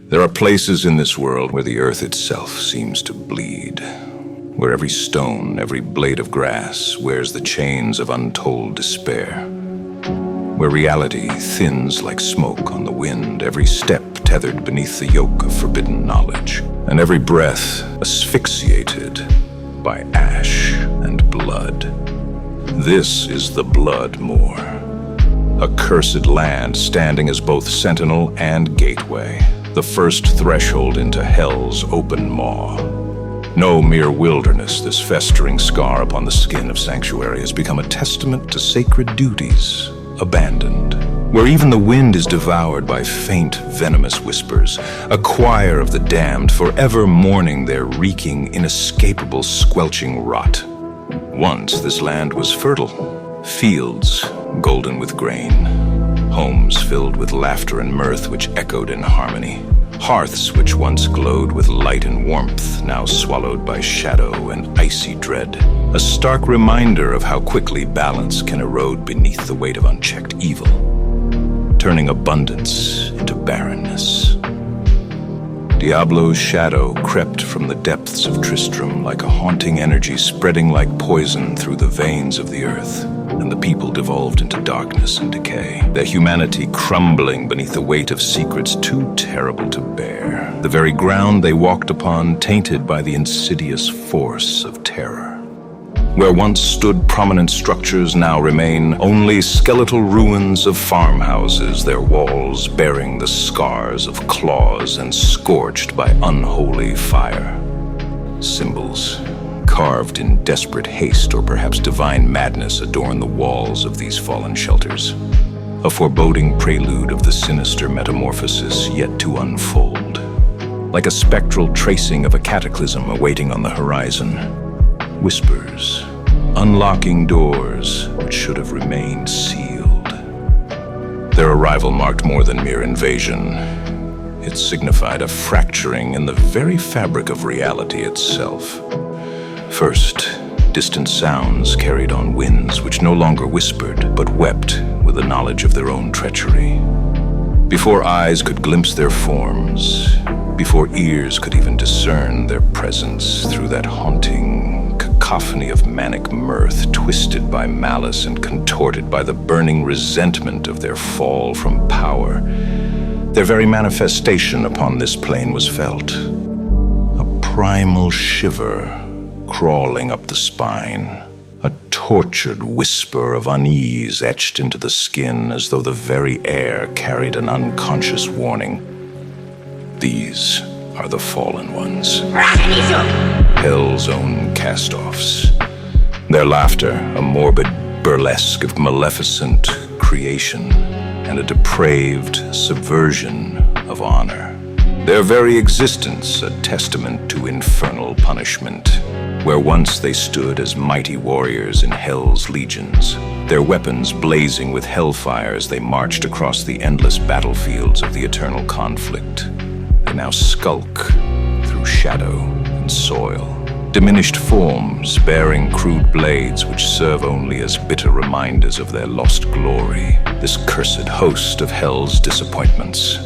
There are places in this world where the earth itself seems to bleed, where every stone, every blade of grass wears the chains of untold despair, where reality thins like smoke on the wind, every step tethered beneath the yoke of forbidden knowledge, and every breath asphyxiated by ash and blood. This is the Blood Moor, a cursed land standing as both sentinel and gateway, the first threshold into hell's open maw. No mere wilderness, this festering scar upon the skin of sanctuary has become a testament to sacred duties abandoned, where even the wind is devoured by faint, venomous whispers, a choir of the damned forever mourning their reeking, inescapable, squelching rot. Once this land was fertile, fields golden with grain, homes filled with laughter and mirth which echoed in harmony, hearths which once glowed with light and warmth, now swallowed by shadow and icy dread, a stark reminder of how quickly balance can erode beneath the weight of unchecked evil, turning abundance into barrenness. Diablo's shadow crept from the depths of Tristram like a haunting energy spreading like poison through the veins of the earth, and the people devolved into darkness and decay, their humanity crumbling beneath the weight of secrets too terrible to bear, the very ground they walked upon tainted by the insidious force of terror. Where once stood prominent structures now remain only skeletal ruins of farmhouses, their walls bearing the scars of claws and scorched by unholy fire. Symbols carved in desperate haste or perhaps divine madness adorn the walls of these fallen shelters, a foreboding prelude of the sinister metamorphosis yet to unfold. Like a spectral tracing of a cataclysm awaiting on the horizon, whispers, unlocking doors which should have remained sealed. Their arrival marked more than mere invasion. It signified a fracturing in the very fabric of reality itself. First, distant sounds carried on winds which no longer whispered, but wept with the knowledge of their own treachery. Before eyes could glimpse their forms, before ears could even discern their presence through that haunting cacophony of manic mirth, twisted by malice and contorted by the burning resentment of their fall from power, their very manifestation upon this plane was felt. A primal shiver crawling up the spine, a tortured whisper of unease etched into the skin as though the very air carried an unconscious warning. These are the fallen ones, hell's own cast-offs. Their laughter, a morbid burlesque of maleficent creation and a depraved subversion of honor. Their very existence a testament to infernal punishment, where once they stood as mighty warriors in hell's legions, their weapons blazing with hellfire as they marched across the endless battlefields of the eternal conflict. They now skulk through shadow and soil, diminished forms bearing crude blades which serve only as bitter reminders of their lost glory. This cursed host of hell's disappointments,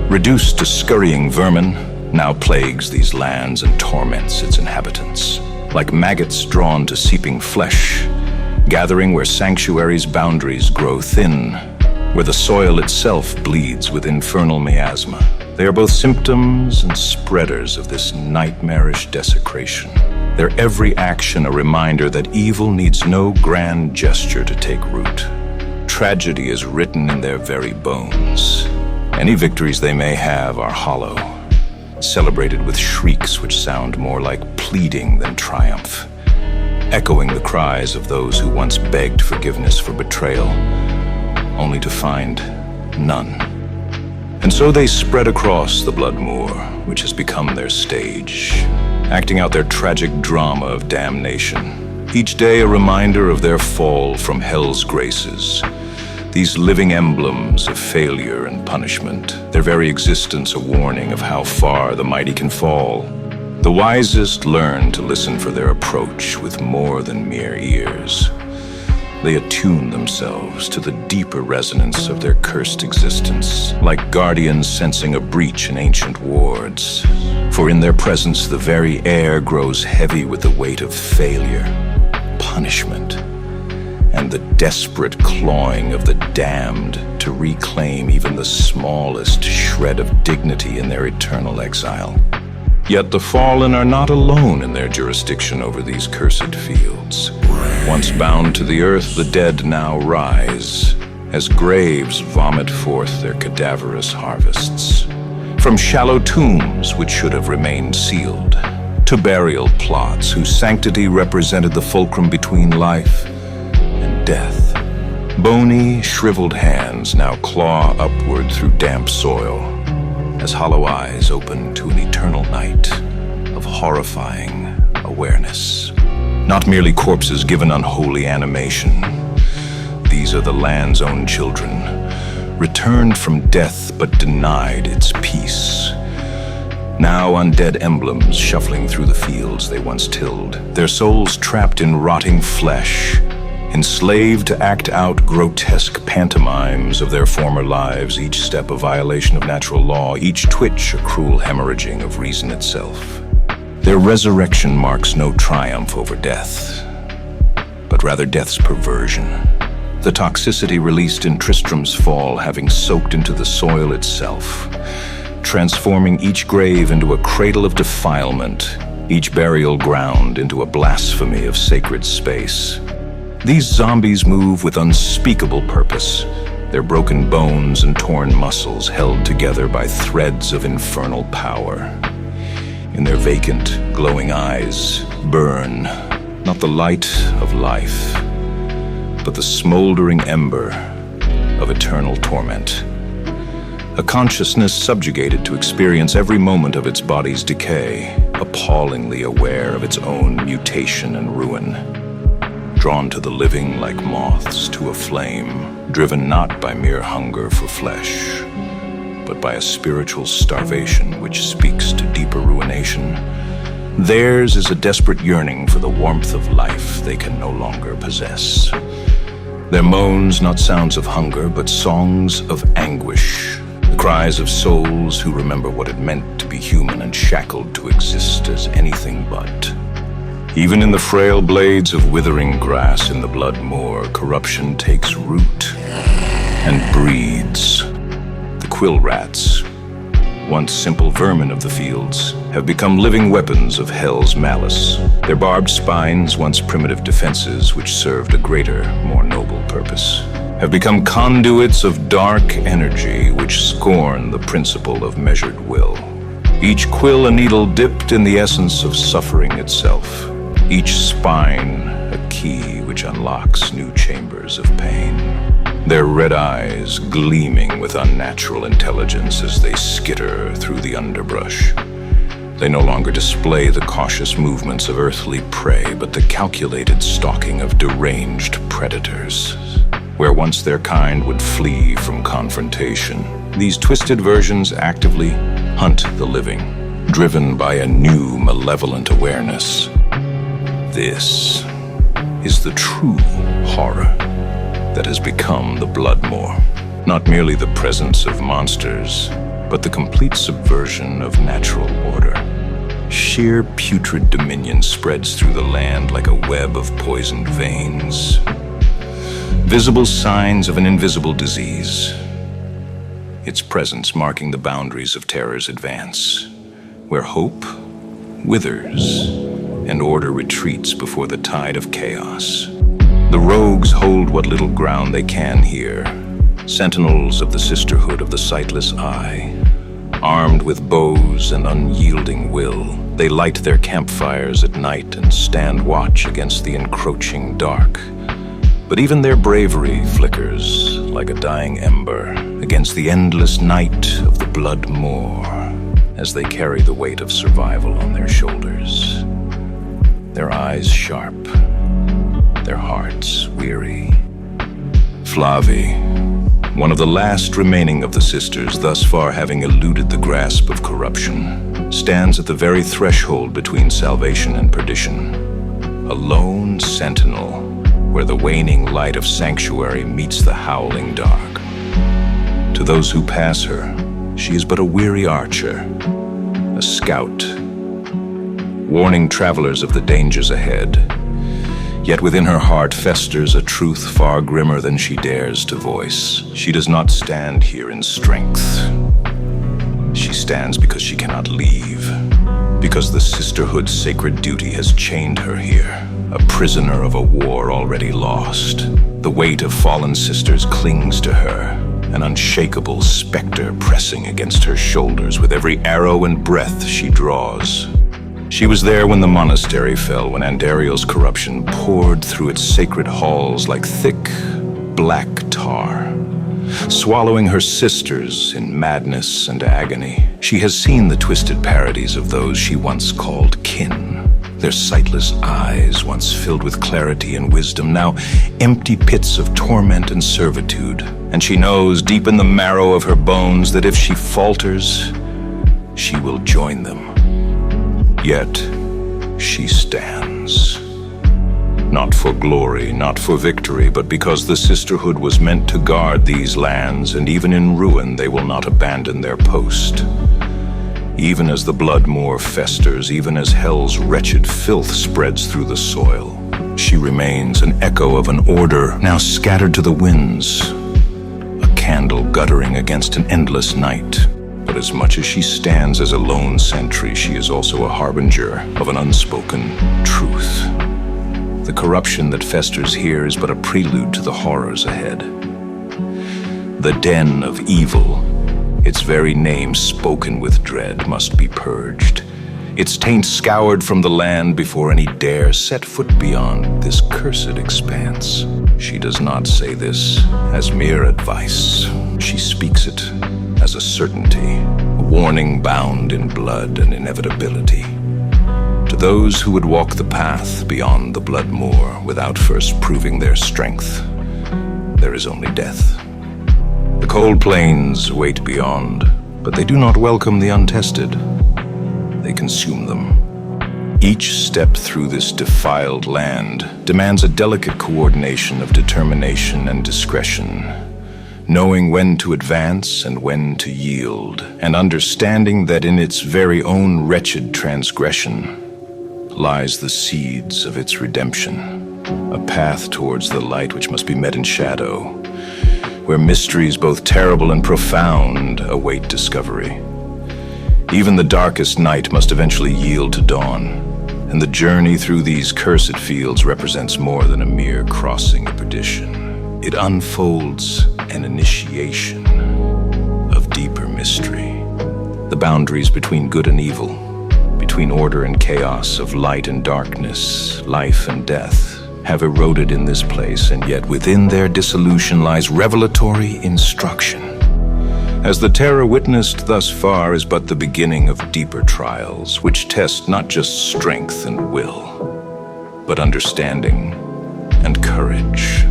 reduced to scurrying vermin, now plagues these lands and torments its inhabitants. Like maggots drawn to seeping flesh, gathering where sanctuary's boundaries grow thin, where the soil itself bleeds with infernal miasma. They are both symptoms and spreaders of this nightmarish desecration. Their every action a reminder that evil needs no grand gesture to take root. Tragedy is written in their very bones. Any victories they may have are hollow, celebrated with shrieks which sound more like pleading than triumph, echoing the cries of those who once begged forgiveness for betrayal, only to find none. And so they spread across the Blood Moor, which has become their stage, acting out their tragic drama of damnation. Each day a reminder of their fall from hell's graces, these living emblems of failure and punishment, their very existence a warning of how far the mighty can fall. The wisest learn to listen for their approach with more than mere ears. They attune themselves to the deeper resonance of their cursed existence, like guardians sensing a breach in ancient wards. For in their presence, the very air grows heavy with the weight of failure, punishment, and the desperate clawing of the damned to reclaim even the smallest shred of dignity in their eternal exile. Yet the fallen are not alone in their jurisdiction over these cursed fields. Once bound to the earth, the dead now rise, as graves vomit forth their cadaverous harvests. From shallow tombs, which should have remained sealed, to burial plots whose sanctity represented the fulcrum between life and death. Bony, shriveled hands now claw upward through damp soil, as hollow eyes open to an eternal night of horrifying awareness. Not merely corpses given unholy animation. These are the land's own children, returned from death but denied its peace. Now undead emblems shuffling through the fields they once tilled, their souls trapped in rotting flesh, enslaved to act out grotesque pantomimes of their former lives, each step a violation of natural law, each twitch a cruel hemorrhaging of reason itself. Their resurrection marks no triumph over death, but rather death's perversion. The toxicity released in Tristram's fall having soaked into the soil itself, transforming each grave into a cradle of defilement, each burial ground into a blasphemy of sacred space. These zombies move with unspeakable purpose, their broken bones and torn muscles held together by threads of infernal power. In their vacant, glowing eyes burn not the light of life, but the smoldering ember of eternal torment. A consciousness subjugated to experience every moment of its body's decay, appallingly aware of its own mutation and ruin. Drawn to the living like moths to a flame, driven not by mere hunger for flesh, but by a spiritual starvation which speaks to deeper ruination. Theirs is a desperate yearning for the warmth of life they can no longer possess. Their moans not sounds of hunger, but songs of anguish, the cries of souls who remember what it meant to be human and shackled to exist as anything but. Even in the frail blades of withering grass in the blood moor, corruption takes root and breeds. The Quill Rats, once simple vermin of the fields, have become living weapons of hell's malice. Their barbed spines, once primitive defenses which served a greater, more noble purpose, have become conduits of dark energy which scorn the principle of measured will. Each quill a needle dipped in the essence of suffering itself. Each spine a key which unlocks new chambers of pain. Their red eyes gleaming with unnatural intelligence as they skitter through the underbrush. They no longer display the cautious movements of earthly prey, but the calculated stalking of deranged predators. Where once their kind would flee from confrontation, these twisted versions actively hunt the living, driven by a new malevolent awareness. This is the true horror that has become the Blood Moor. Not merely the presence of monsters, but the complete subversion of natural order. Sheer putrid dominion spreads through the land like a web of poisoned veins. Visible signs of an invisible disease. Its presence marking the boundaries of terror's advance, where hope withers and order retreats before the tide of chaos. The rogues hold what little ground they can here, sentinels of the Sisterhood of the Sightless Eye. Armed with bows and unyielding will, they light their campfires at night and stand watch against the encroaching dark. But even their bravery flickers like a dying ember against the endless night of the Blood Moor as they carry the weight of survival on their shoulders. Their eyes sharp, their hearts weary. Flavie, one of the last remaining of the sisters, thus far having eluded the grasp of corruption, stands at the very threshold between salvation and perdition. A lone sentinel, where the waning light of sanctuary meets the howling dark. To those who pass her, she is but a weary archer, a scout, warning travelers of the dangers ahead. Yet within her heart festers a truth far grimmer than she dares to voice. She does not stand here in strength. She stands because she cannot leave, because the Sisterhood's sacred duty has chained her here, a prisoner of a war already lost. The weight of fallen sisters clings to her, an unshakable specter pressing against her shoulders with every arrow and breath she draws. She was there when the monastery fell, when Andariel's corruption poured through its sacred halls like thick, black tar, swallowing her sisters in madness and agony. She has seen the twisted parodies of those she once called kin, their sightless eyes once filled with clarity and wisdom, now empty pits of torment and servitude. And she knows deep in the marrow of her bones that if she falters, she will join them. Yet she stands. Not for glory, not for victory, but because the Sisterhood was meant to guard these lands, and even in ruin they will not abandon their post. Even as the blood Moor festers, even as hell's wretched filth spreads through the soil, she remains an echo of an order now scattered to the winds, a candle guttering against an endless night. But as much as she stands as a lone sentry, she is also a harbinger of an unspoken truth. The corruption that festers here is but a prelude to the horrors ahead. The den of evil, its very name spoken with dread, must be purged, its taint scoured from the land before any dare set foot beyond this cursed expanse. She does not say this as mere advice. She speaks it as a certainty, a warning bound in blood and inevitability. To those who would walk the path beyond the blood Moor without first proving their strength, there is only death. The cold plains wait beyond, but they do not welcome the untested. They consume them. Each step through this defiled land demands a delicate coordination of determination and discretion, knowing when to advance and when to yield, and understanding that in its very own wretched transgression lies the seeds of its redemption, a path towards the light which must be met in shadow, where mysteries both terrible and profound await discovery. Even the darkest night must eventually yield to dawn, and the journey through these cursed fields represents more than a mere crossing of perdition. It unfolds an initiation of deeper mystery. The boundaries between good and evil, between order and chaos, of light and darkness, life and death, have eroded in this place, and yet within their dissolution lies revelatory instruction. As the terror witnessed thus far is but the beginning of deeper trials, which test not just strength and will, but understanding and courage.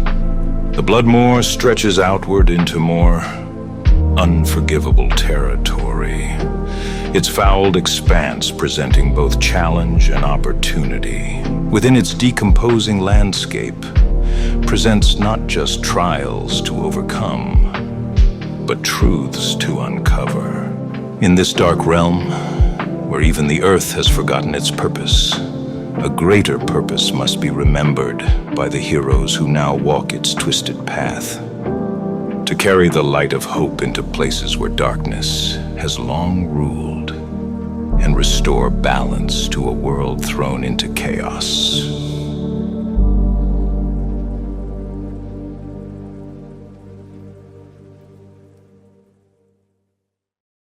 The blood Moor stretches outward into more unforgivable territory, its fouled expanse presenting both challenge and opportunity. Within its decomposing landscape presents not just trials to overcome, but truths to uncover. In this dark realm, where even the earth has forgotten its purpose, a greater purpose must be remembered by the heroes who now walk its twisted path, to carry the light of hope into places where darkness has long ruled, and restore balance to a world thrown into chaos.